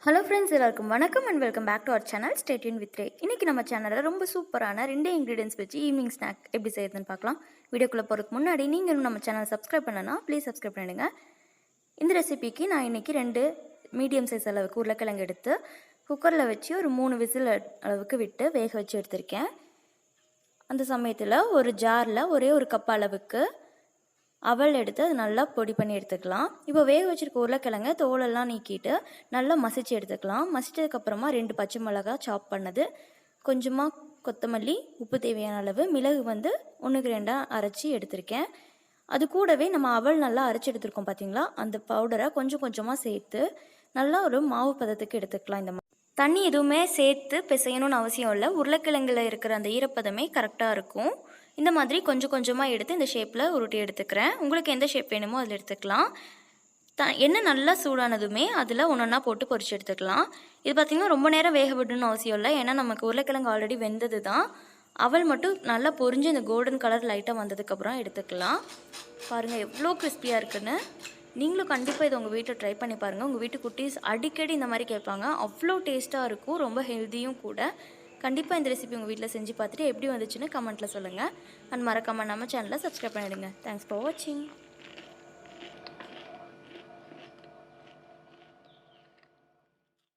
Hello friends, எல்லாருக்கும் வணக்கம் and welcome back to our channel. Stay tune with Ray. இன்றைக்கி நம்ம சேனலில் ரொம்ப சூப்பரான 2 இன்க்ரீடியன்ஸ் வச்சு ஈவினிங் ஸ்நாக் எப்படி செய்யறதுன்னு பார்க்கலாம். வீடியோக்குள்ளே போகிறதுக்கு முன்னாடி நீங்கள் நம்ம சேனல் சப்ஸ்கிரைப் பண்ணனா ப்ளீஸ் சப்ஸ்கிரைப் பண்ணிடுங்க. இந்த ரெசிபிக்கு நான் இன்றைக்கி 2 மீடியம் சைஸ் அளவுக்கு உருளைக்கிழங்கு எடுத்து குக்கரில் வச்சு ஒரு 3 விசில் அளவுக்கு விட்டு வேக வச்சு எடுத்திருக்கேன். அந்த சமயத்தில் ஒரு ஜாரில் ஒரே ஒரு கப் அளவுக்கு அவல் எடுத்து அது நல்லா பொடி பண்ணி எடுத்துக்கலாம். இப்போ வேக வச்சுருக்க உருளைக்கிழங்க தோலெல்லாம் நீக்கிட்டு நல்லா மசிச்சு எடுத்துக்கலாம். மசிச்சதுக்கப்புறமா 2 பச்சை மிளகாய் சாப் பண்ணது, கொஞ்சமாக கொத்தமல்லி, உப்பு தேவையான அளவு, மிளகு 1க்கு 2 அரைச்சி எடுத்திருக்கேன். அது கூடவே நம்ம அவல் நல்லா அரைச்சி எடுத்துருக்கோம் பார்த்தீங்களா, அந்த பவுடரை கொஞ்சம் கொஞ்சமாக சேர்த்து நல்லா ஒரு மாவு பதத்துக்கு எடுத்துக்கலாம். இந்த தண்ணி எதுவுமே சேர்த்து பிசையணும்னு அவசியம் இல்லை. உருளைக்கிழங்குல இருக்கிற அந்த ஈரப்பதமே கரெக்டாக இருக்கும். இந்த மாதிரி கொஞ்சம் கொஞ்சமாக எடுத்து இந்த ஷேப்பில் உருட்டி எடுத்துக்கிறேன். உங்களுக்கு எந்த ஷேப் வேணுமோ அதில் எடுத்துக்கலாம். எண்ணெய் நல்லா சூடானதுமே அதில் ஒன்றா போட்டு பொரிச்சு எடுத்துக்கலாம். இது பார்த்திங்கன்னா ரொம்ப நேரம் வேக விடணும்னு அவசியம் இல்லை. ஏன்னா நமக்கு உருளைக்கிழங்கு ஆல்ரெடி வெந்தது தான். அவல் மட்டும் நல்லா பொரிஞ்சு இந்த கோல்டன் கலர் லைட்டாக வந்ததுக்கப்புறம் எடுத்துக்கலாம். பாருங்கள் எவ்வளோ கிறிஸ்பியாக இருக்குன்னு. நீங்களும் கண்டிப்பாக இதை உங்கள் வீட்டில் ட்ரை பண்ணி பாருங்கள். உங்கள் வீட்டு குட்டீஸ் அடிக்கடி இந்த மாதிரி கேட்பாங்க. அவ்வளோ டேஸ்ட்டாக இருக்கும், ரொம்ப ஹெல்த்தியும் கூட. கண்டிப்பாக இந்த ரெசிபி உங்கள் வீட்டில் செஞ்சு பார்த்துட்டு எப்படி வந்துச்சுன்னு கமெண்ட்டில் சொல்லுங்கள். அண்ட் மறக்காமல் நம்ம சேனலை சப்ஸ்கிரைப் பண்ணிவிடுங்க. தேங்க்ஸ் ஃபார் வாட்சிங்.